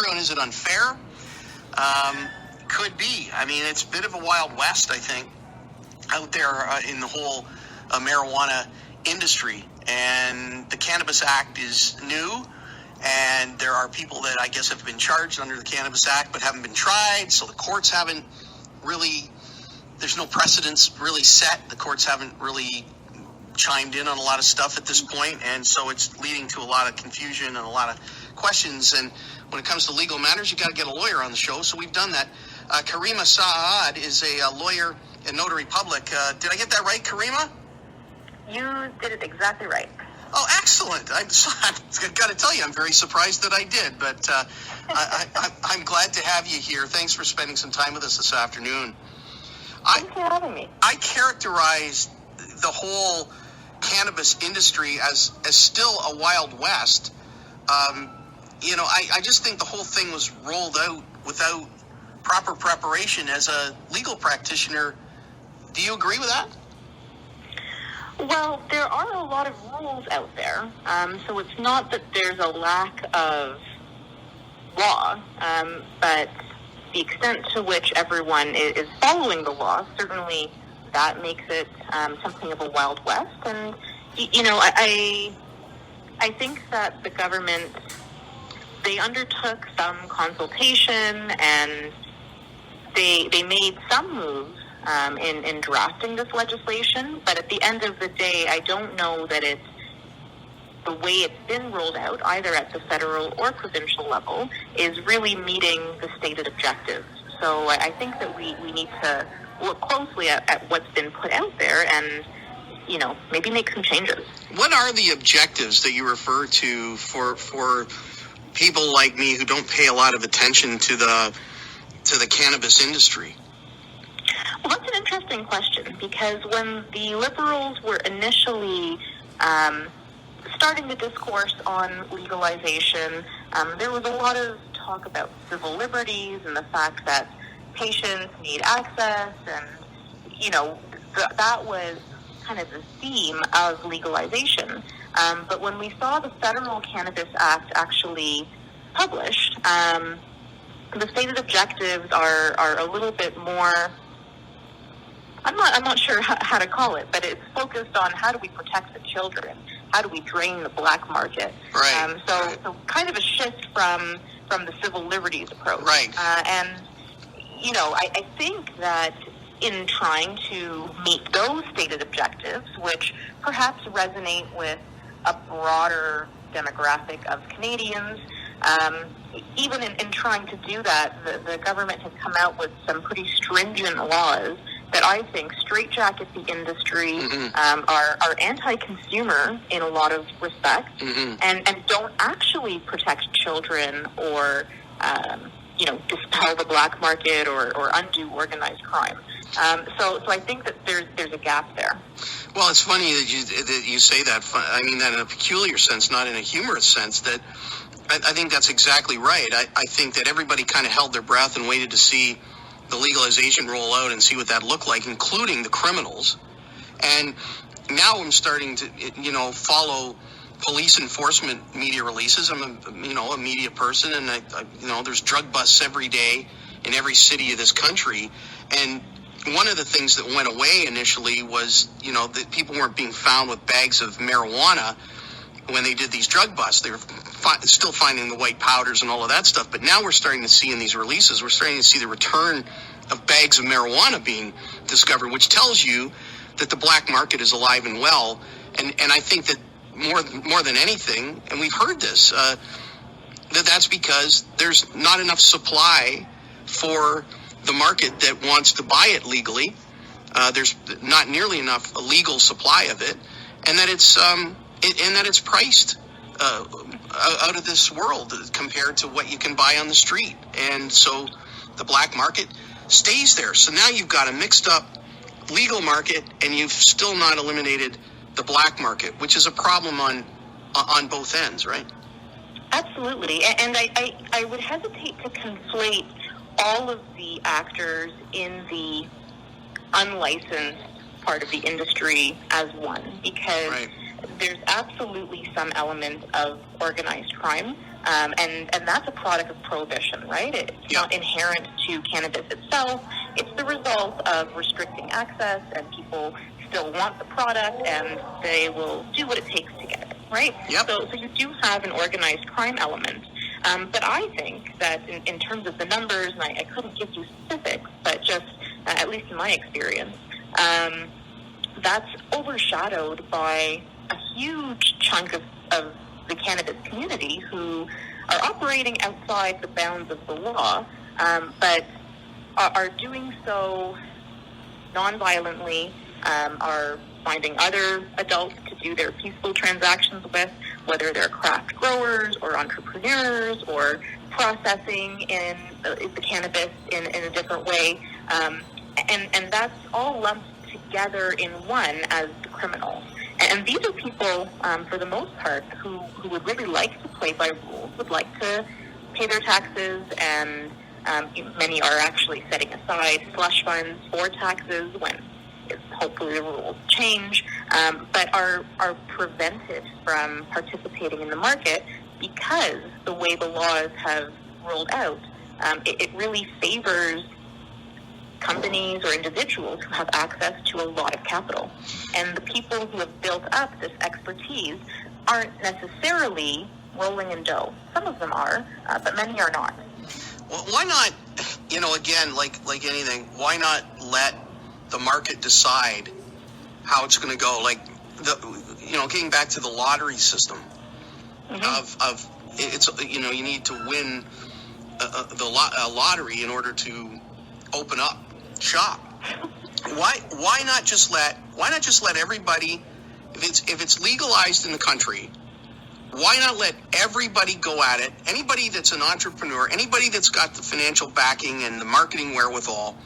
and is it unfair? Could be. I mean, it's a bit of a Wild West, I think, out there in the whole marijuana industry. And the Cannabis Act is new, and there are people that I guess have been charged under the Cannabis Act but haven't been tried, so the courts haven't really, there's no precedents really set. The courts haven't really chimed in on a lot of stuff at this point, and so it's leading to a lot of confusion and a lot of questions. And when it comes to legal matters, you got to get a lawyer on the show, so we've done that. Caryma Saad is a lawyer and notary public. Did I get that right, Caryma? You did it exactly right. Oh, excellent. I've got to tell you, I'm very surprised that I did, but I'm glad to have you here. Thanks for spending some time with us this afternoon. Thanks for having me. I characterize the whole cannabis industry as still a Wild West. I just think the whole thing was rolled out without proper preparation. As a legal practitioner, do you agree with that? Well, there are a lot of rules out there, so it's not that there's a lack of law, but the extent to which everyone is following the law, certainly that makes it something of a Wild West. And, I think that the government, they undertook some consultation and they made some moves in drafting this legislation, but at the end of the day, I don't know that it's the way it's been rolled out, either at the federal or provincial level, is really meeting the stated objectives. So I think that we need to look closely at what's been put out there and, maybe make some changes. What are the objectives that you refer to for people like me who don't pay a lot of attention to the cannabis industry? Well, that's an interesting question, because when the Liberals were initially starting the discourse on legalization, there was a lot of talk about civil liberties and the fact that patients need access, and, that was kind of the theme of legalization. But when we saw the Federal Cannabis Act actually published, the stated objectives are a little bit more, I'm not sure how to call it, but it's focused on how do we protect the children, how do we drain the black market. Right. So kind of a shift from the civil liberties approach. Right. And I think that in trying to meet those stated objectives, which perhaps resonate with a broader demographic of Canadians, even in trying to do that, the government has come out with some pretty stringent laws that I think straitjacket the industry, are anti-consumer in a lot of respects, and don't actually protect children or, dispel the black market or undo organized crime. So I think that there's a gap there. Well, it's funny that you say that. I mean that in a peculiar sense, not in a humorous sense. That I think that's exactly right. I think that everybody kind of held their breath and waited to see the legalization roll out and see what that looked like, including the criminals. And now I'm starting to, follow police enforcement media releases. I'm a media person, and I there's drug busts every day in every city of this country. And one of the things that went away initially was, that people weren't being found with bags of marijuana when they did these drug busts. They were still finding the white powders and all of that stuff. But now we're starting to see in these releases, we're starting to see the return of bags of marijuana being discovered, which tells you that the black market is alive and well. And I think that more than anything, and we've heard this, that's because there's not enough supply for the market that wants to buy it legally. There's not nearly enough legal supply of it, and that it's priced out of this world compared to what you can buy on the street. And so the black market stays there. So now you've got a mixed up legal market, and you've still not eliminated the black market, which is a problem on both ends, right? Absolutely. And I would hesitate to conflate all of the actors in the unlicensed part of the industry as one, because there's absolutely some element of organized crime And that's a product of prohibition, right? It's not inherent to cannabis itself. It's the result of restricting access, and people still want the product, and they will do what it takes to get it, right? Yep. So you do have an organized crime element. But I think that in terms of the numbers, and I couldn't give you specifics, but just at least in my experience, that's overshadowed by a huge chunk of the cannabis community who are operating outside the bounds of the law, but are doing so non-violently, are finding other adults to do their peaceful transactions with, whether they're craft growers or entrepreneurs or processing in the cannabis in a different way. And that's all lumped together in one as the criminal. And these are people, for the most part, who would really like to play by rules, would like to pay their taxes, and many are actually setting aside slush funds for taxes when hopefully the rules change, but are prevented from participating in the market because the way the laws have rolled out, it really favors companies or individuals who have access to a lot of capital. And the people who have built up this expertise aren't necessarily rolling in dough. Some of them are, but many are not. Well, why not, again, like anything, why not let the market decide how it's going to go? Like, getting back to the lottery system, of it's, you need to win a lottery in order to open up shop. Why not just let everybody, if it's legalized in the country, why not let everybody go at it? Anybody that's an entrepreneur, anybody that's got the financial backing and the marketing wherewithal,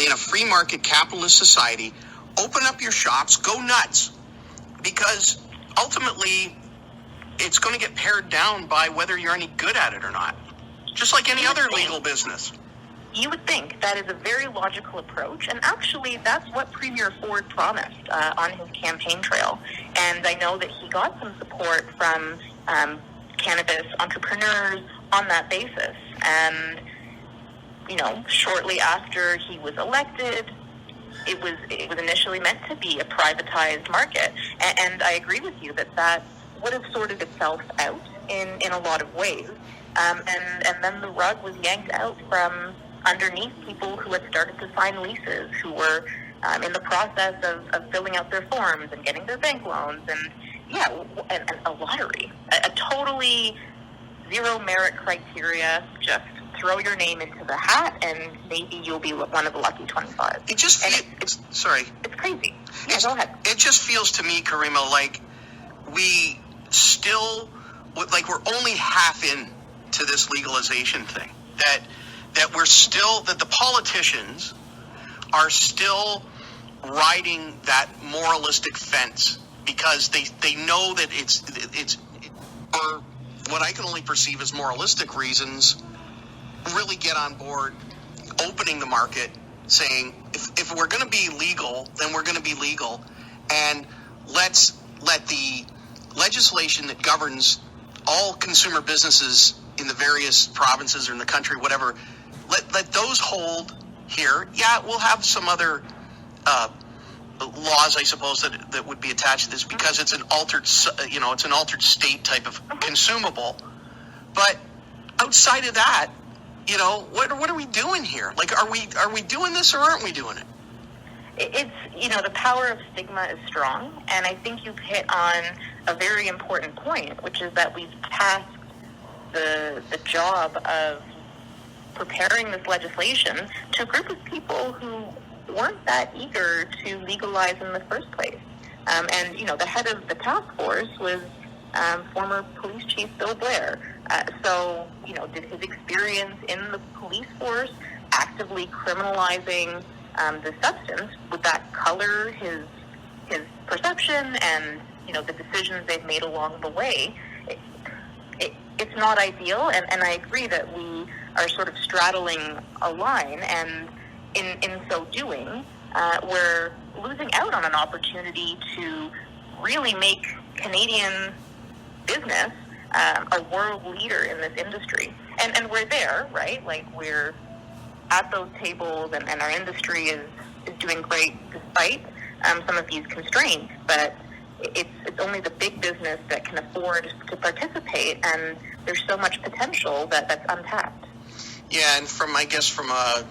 in a free market capitalist society, open up your shops, go nuts, because ultimately it's going to get pared down by whether you're any good at it or not, just like any other legal business. You would think that is a very logical approach, and actually that's what Premier Ford promised on his campaign trail. And I know that he got some support from cannabis entrepreneurs on that basis. And, shortly after he was elected, it was initially meant to be a privatized market. And I agree with you that would have sorted itself out in a lot of ways. And then the rug was yanked out from underneath people who had started to sign leases, who were in the process of filling out their forms and getting their bank loans, and a lottery, a totally zero merit criteria, just throw your name into the hat and maybe you'll be one of the lucky 25. It's crazy. Yeah, go ahead. It just feels to me, Caryma, like we still, we're only half in to this legalization thing. That the politicians are still riding that moralistic fence because they know that it's for what I can only perceive as moralistic reasons, really get on board opening the market, saying if we're going to be legal, then we're going to be legal, and let's let the legislation that governs all consumer businesses in the various provinces or in the country, whatever, let those hold here. Yeah, we'll have some other laws, I suppose, that would be attached to this because it's an altered state type of consumable. But outside of that, what are we doing here? Like, are we doing this or aren't we doing it? It's, the power of stigma is strong, and I think you've hit on a very important point, which is that we've tasked the job of preparing this legislation to a group of people who weren't that eager to legalize in the first place. And the head of the task force was former police chief Bill Blair. So, did his experience in the police force actively criminalizing the substance, would that color his perception and, the decisions they've made along the way? It's not ideal, and I agree that we are sort of straddling a line, and in so doing, we're losing out on an opportunity to really make Canadian business a world leader in this industry. And we're there, right? Like, we're at those tables, and our industry is doing great despite some of these constraints. But it's only the big business that can afford to participate, and there's so much potential that's untapped. Yeah, and from a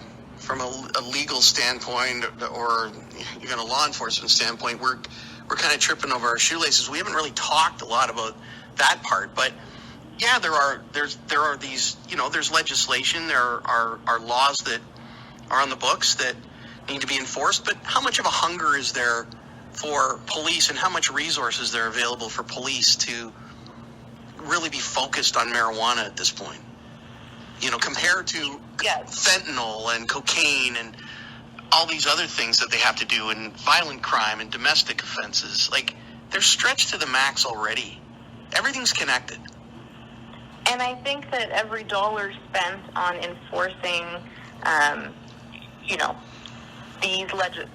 legal standpoint, or even a law enforcement standpoint, we're kind of tripping over our shoelaces. We haven't really talked a lot about that part, but yeah, there are these, there's legislation, there are laws that are on the books that need to be enforced, but how much of a hunger is there for police, and how much resources there are available for police to really be focused on marijuana at this point? Compared to fentanyl and cocaine and all these other things that they have to do, and violent crime and domestic offenses. Like, they're stretched to the max already. Everything's connected. And I think that every dollar spent on enforcing,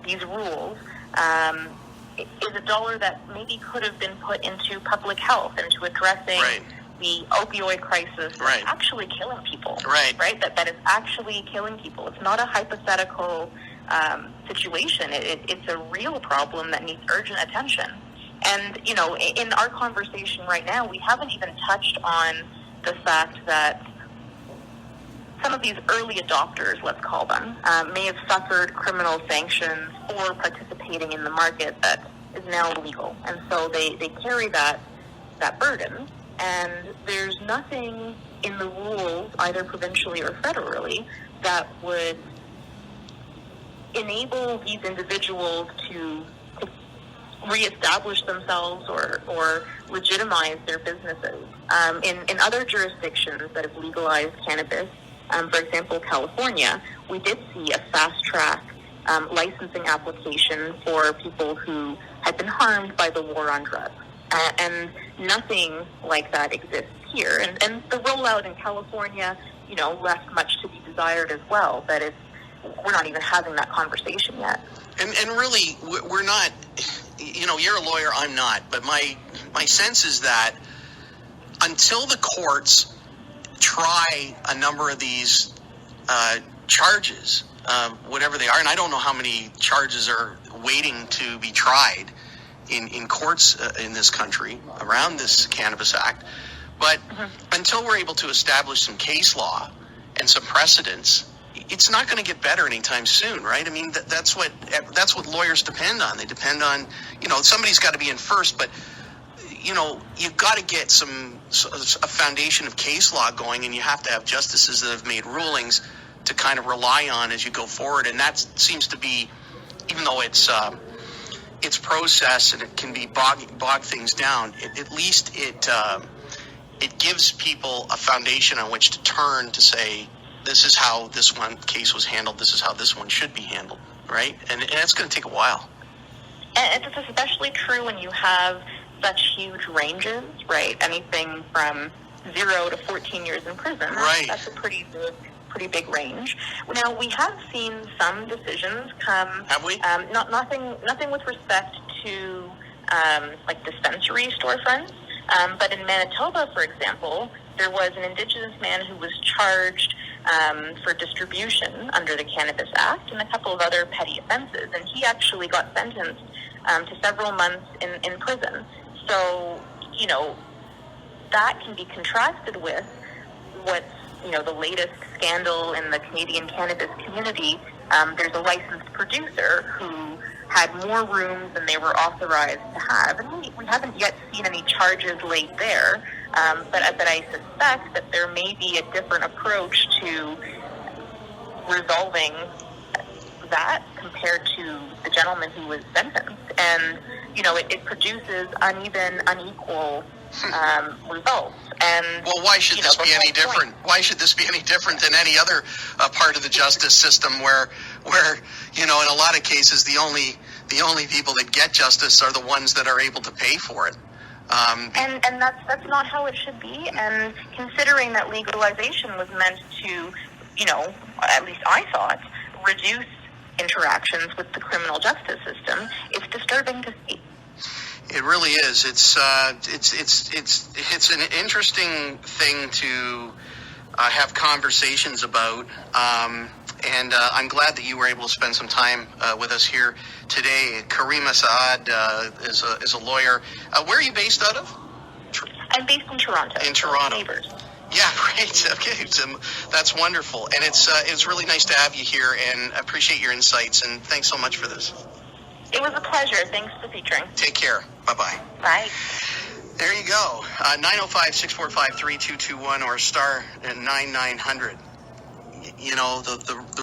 these rules, is a dollar that maybe could have been put into public health, into addressing the opioid crisis that's actually killing people. Right? That is actually killing people. It's not a hypothetical situation. It's a real problem that needs urgent attention. And, in our conversation right now, we haven't even touched on the fact that some of these early adopters, let's call them, may have suffered criminal sanctions for participating in the market that is now illegal. And so they carry that burden. And there's nothing in the rules, either provincially or federally, that would enable these individuals to reestablish themselves or legitimize their businesses. In other jurisdictions that have legalized cannabis, for example, California, we did see a fast-track licensing application for people who had been harmed by the war on drugs. And nothing like that exists here. And the rollout in California, left much to be desired as well, but we're not even having that conversation yet. And really, we're not, you're a lawyer, I'm not, but my sense is that until the courts try a number of these charges, whatever they are, and I don't know how many charges are waiting to be tried in courts in this country around this Cannabis Act, but until we're able to establish some case law and some precedents, it's not going to get better anytime soon, right? I mean, that's what lawyers depend on. They depend on, somebody's got to be in first, but you've got to get a foundation of case law going, and you have to have justices that have made rulings to kind of rely on as you go forward. And that seems to be, even though it's process and it can be bog things down, at least it gives people a foundation on which to turn to say, this is how this one case was handled, this is how this one should be handled, right? And it's going to take a while. And it's especially true when you have such huge ranges, right? Anything from 0 to 14 years in prison. Right. That's a pretty big range. Now, we have seen some decisions come. Have we? Nothing with respect to like dispensary storefronts, but in Manitoba, for example, there was an Indigenous man who was charged for distribution under the Cannabis Act and a couple of other petty offenses, and he actually got sentenced to several months in prison. So, that can be contrasted with what's, the latest scandal in the Canadian cannabis community. There's a licensed producer who had more rooms than they were authorized to have, and we haven't yet seen any charges laid there. But I suspect that there may be a different approach to resolving that compared to the gentleman who was sentenced. And, it produces unequal results. And well, why should this be any different? Why should this be any different than any other part of the justice system where in a lot of cases the only people that get justice are the ones that are able to pay for it. And that's not how it should be. And considering that legalization was meant to, at least I thought, reduce interactions with the criminal justice system, it's disturbing to see. It really is. It's an interesting thing to have conversations about, and I'm glad that you were able to spend some time with us here today. Caryma is a lawyer. Where are you based out of? I'm based in Toronto. In Toronto. Neighbors. Yeah, great. Okay, that's wonderful, and it's really nice to have you here, and I appreciate your insights. And thanks so much for this. It was a pleasure. Thanks for featuring. Take care. Bye-bye. Bye. There you go. 905-645-3221 or star 9900. You know, the